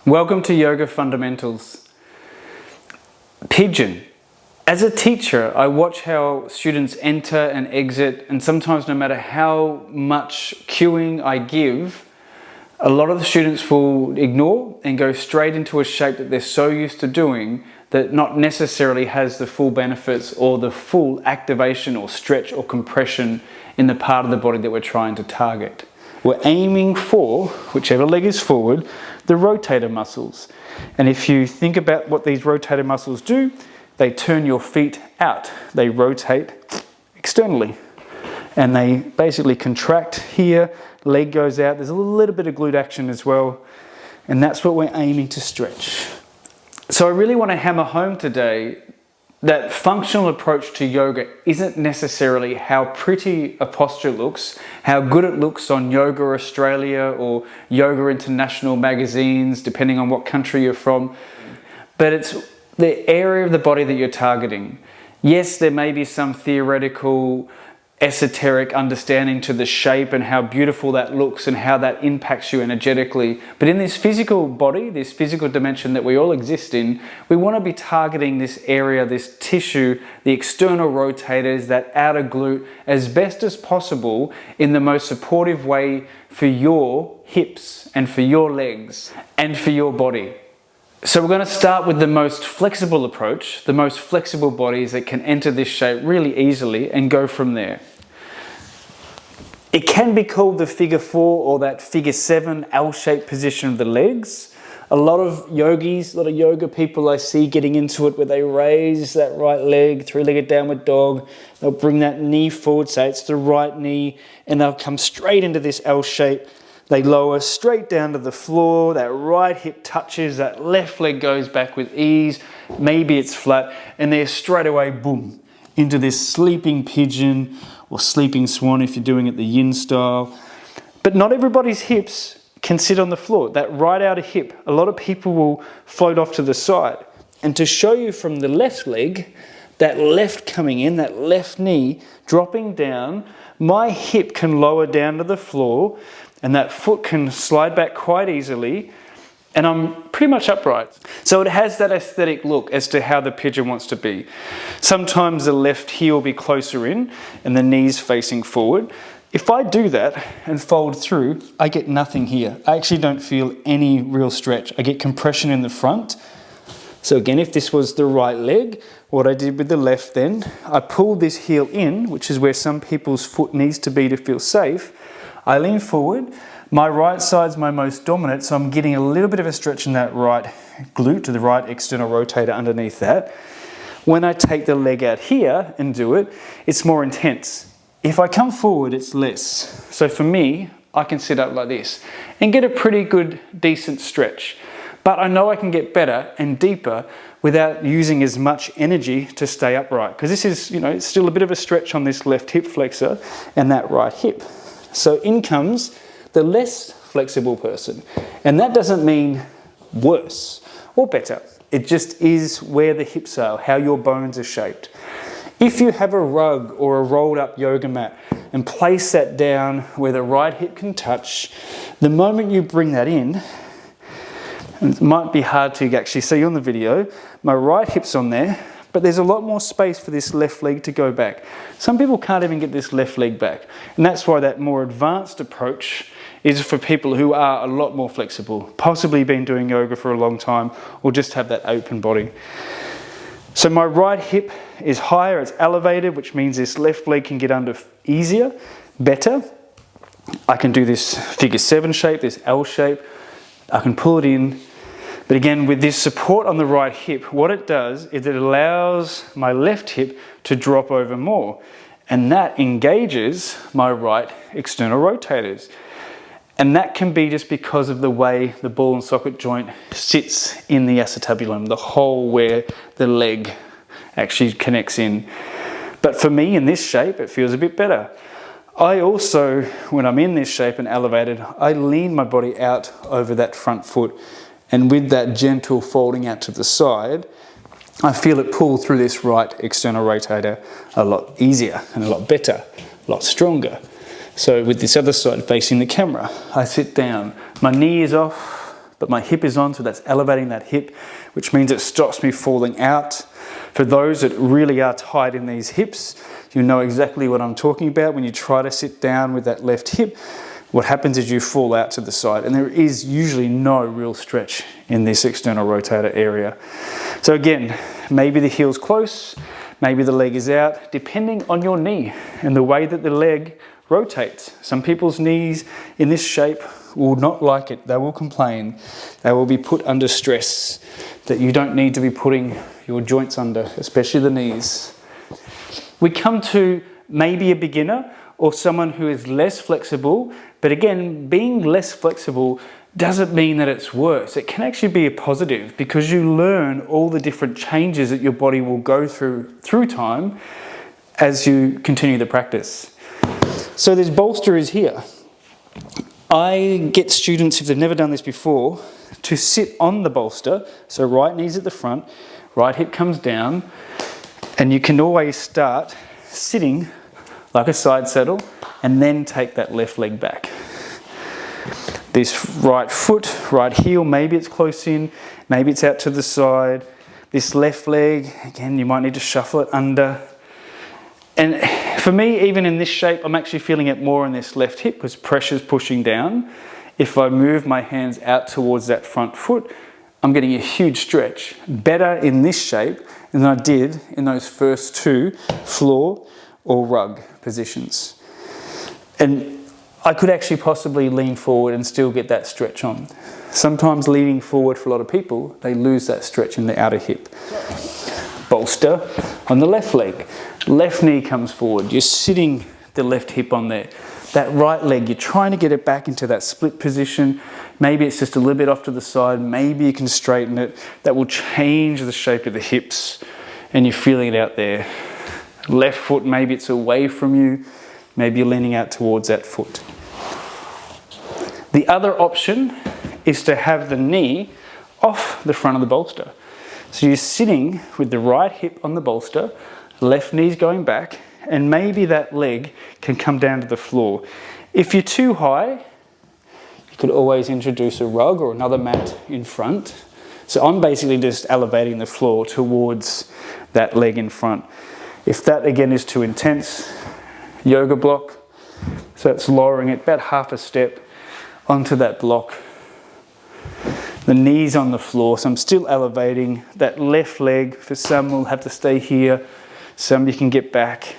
Welcome to Yoga Fundamentals. Pigeon. As a teacher, I watch how students enter and exit, and sometimes no matter how much cueing I give, a lot of the students will ignore and go straight into a shape that they're so used to doing that not necessarily has the full benefits or the full activation or stretch or compression in the part of the body that we're trying to target. We're aiming for, whichever leg is forward, the rotator muscles. And if you think about what these rotator muscles do, they turn your feet out. They rotate externally. And they basically contract here, leg goes out. There's a little bit of glute action as well. And that's what we're aiming to stretch. So I really want to hammer home today that functional approach to yoga isn't necessarily how pretty a posture looks, how good it looks on Yoga Australia or Yoga International magazines, depending on what country you're from, but it's the area of the body that you're targeting. Yes, there may be some theoretical, esoteric understanding to the shape and how beautiful that looks and how that impacts you energetically. But in this physical body, this physical dimension that we all exist in, we want to be targeting this area, this tissue, the external rotators, that outer glute, as best as possible in the most supportive way for your hips and for your legs and for your body. So we're going to start with the most flexible approach, the most flexible bodies that can enter this shape really easily and go from there. It can be called the figure 4 or that figure 7 L-shaped position of the legs. A lot of yogis, a lot of yoga people I see getting into it where they raise that right leg, three-legged downward dog. They'll bring that knee forward, say it's the right knee, and they'll come straight into this L shape. They lower straight down to the floor, that right hip touches, that left leg goes back with ease, maybe it's flat, and they're straight away, boom, into this sleeping pigeon or sleeping swan if you're doing it the yin style. But not everybody's hips can sit on the floor. That right outer hip, a lot of people will float off to the side. And to show you from the left leg, that left coming in, that left knee dropping down, my hip can lower down to the floor, and that foot can slide back quite easily, and I'm pretty much upright. So it has that aesthetic look as to how the pigeon wants to be. Sometimes the left heel will be closer in and the knees facing forward. If I do that and fold through, I get nothing here. I actually don't feel any real stretch. I get compression in the front. So again, if this was the right leg, what I did with the left then, I pulled this heel in, which is where some people's foot needs to be to feel safe. I lean forward, my right side's my most dominant, so I'm getting a little bit of a stretch in that right glute, to the right external rotator underneath that. When I take the leg out here and do it, it's more intense. If I come forward, it's less. So for me, I can sit up like this and get a pretty good, decent stretch. But I know I can get better and deeper without using as much energy to stay upright. Because this is, it's still a bit of a stretch on this left hip flexor and that right hip. So in comes the less flexible person. And that doesn't mean worse or better. It just is where the hips are, how your bones are shaped. If you have a rug or a rolled up yoga mat and place that down where the right hip can touch, the moment you bring that in, and it might be hard to actually see on the video, my right hip's on there, but there's a lot more space for this left leg to go back. Some people can't even get this left leg back. And that's why that more advanced approach is for people who are a lot more flexible, possibly been doing yoga for a long time, or just have that open body. So my right hip is higher, it's elevated, which means this left leg can get under easier, better. I can do this figure 7 shape, this L shape. I can pull it in. But again, with this support on the right hip, what it does is it allows my left hip to drop over more. And that engages my right external rotators. And that can be just because of the way the ball and socket joint sits in the acetabulum, the hole where the leg actually connects in. But for me, in this shape, it feels a bit better. I also, when I'm in this shape and elevated, I lean my body out over that front foot. And with that gentle folding out to the side, I feel it pull through this right external rotator a lot easier and a lot better, a lot stronger. So with this other side facing the camera, I sit down, my knee is off but my hip is on, so that's elevating that hip, which means it stops me falling out. For those that really are tight in these hips, you know exactly what I'm talking about. When you try to sit down with that left hip, what happens is you fall out to the side, and there is usually no real stretch in this external rotator area. So again, maybe the heel's close, maybe the leg is out, depending on your knee and the way that the leg rotates. Some people's knees in this shape will not like it. They will complain. They will be put under stress that you don't need to be putting your joints under, especially the knees. We come to maybe a beginner or someone who is less flexible, but again, being less flexible doesn't mean that it's worse. It can actually be a positive because you learn all the different changes that your body will go through time as you continue the practice. So this bolster is here. I get students, if they've never done this before, to sit on the bolster. So right knee's at the front, right hip comes down, and you can always start sitting like a side saddle and then take that left leg back. This right foot, right heel, maybe it's close in, maybe it's out to the side. This left leg, again, you might need to shuffle it under. And for me, even in this shape, I'm actually feeling it more in this left hip because pressure's pushing down. If I move my hands out towards that front foot, I'm getting a huge stretch. Better in this shape than I did in those first two floor or rug positions. And I could actually possibly lean forward and still get that stretch on. Sometimes leaning forward for a lot of people, they lose that stretch in the outer hip. Bolster on the left leg. Left knee comes forward. You're sitting the left hip on there. That right leg, you're trying to get it back into that split position. Maybe it's just a little bit off to the side. Maybe you can straighten it. That will change the shape of the hips and you're feeling it out there. Left foot, maybe it's away from you. Maybe you're leaning out towards that foot. The other option is to have the knee off the front of the bolster. So you're sitting with the right hip on the bolster, left knee's going back, and maybe that leg can come down to the floor. If you're too high, you could always introduce a rug or another mat in front. So I'm basically just elevating the floor towards that leg in front. If that again is too intense, yoga block. So it's lowering it about half a step onto that block. The knees on the floor, so I'm still elevating. That left leg, for some will have to stay here, some you can get back.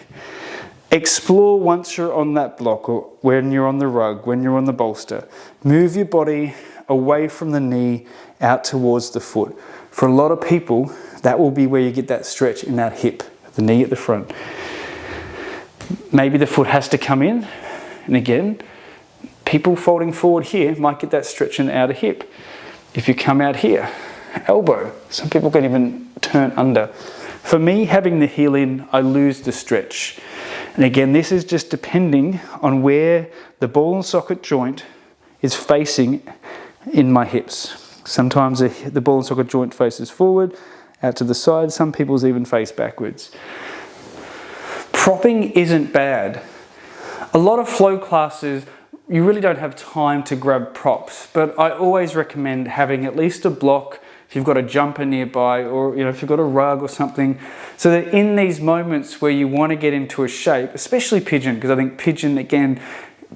Explore once you're on that block or when you're on the rug, when you're on the bolster. Move your body away from the knee out towards the foot. For a lot of people, that will be where you get that stretch in that hip, the knee at the front. Maybe the foot has to come in, and again, people folding forward here might get that stretch in the outer hip. If you come out here, elbow, some people can even turn under. For me, having the heel in, I lose the stretch. And again, this is just depending on where the ball and socket joint is facing in my hips. Sometimes the ball and socket joint faces forward, out to the side. Some people's even face backwards. Propping isn't bad. A lot of flow classes, you really don't have time to grab props, but I always recommend having at least a block if you've got a jumper nearby, or if you've got a rug or something, so that in these moments where you want to get into a shape, especially Pigeon, because I think Pigeon, again,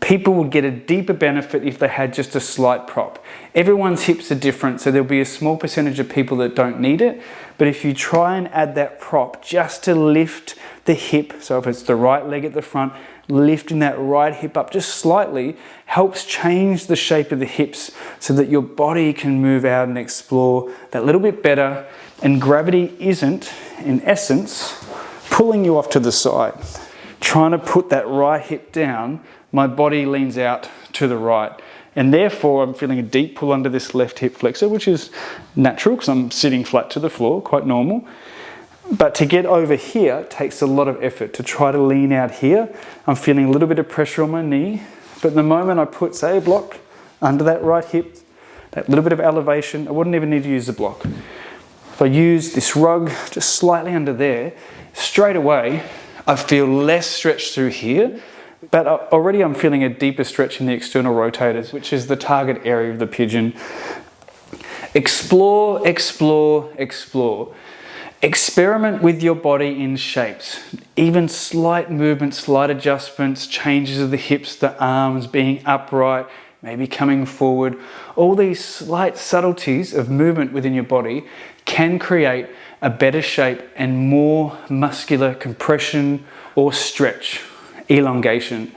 people would get a deeper benefit if they had just a slight prop. Everyone's hips are different, so there'll be a small percentage of people that don't need it, but if you try and add that prop just to lift the hip, so if it's the right leg at the front, lifting that right hip up just slightly helps change the shape of the hips so that your body can move out and explore that little bit better, and gravity isn't, in essence, pulling you off to the side. Trying to put that right hip down, my body leans out to the right, and therefore I'm feeling a deep pull under this left hip flexor, which is natural because I'm sitting flat to the floor, quite normal. But to get over here takes a lot of effort. To try to lean out here, I'm feeling a little bit of pressure on my knee, but the moment I put, say, a block under that right hip, that little bit of elevation, I wouldn't even need to use the block. If I use this rug just slightly under there, straight away I feel less stretch through here, but already I'm feeling a deeper stretch in the external rotators, which is the target area of the Pigeon. Explore, explore, explore. Experiment with your body in shapes. Even slight movements, slight adjustments, changes of the hips, the arms, being upright, maybe coming forward. All these slight subtleties of movement within your body can create a better shape and more muscular compression or stretch, elongation.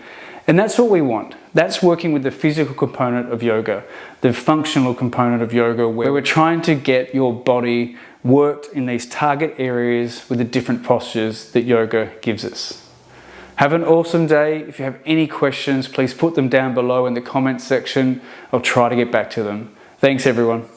And that's what we want. That's working with the physical component of yoga, the functional component of yoga, where we're trying to get your body worked in these target areas with the different postures that yoga gives us. Have an awesome day. If you have any questions, please put them down below in the comments section. I'll try to get back to them. Thanks everyone.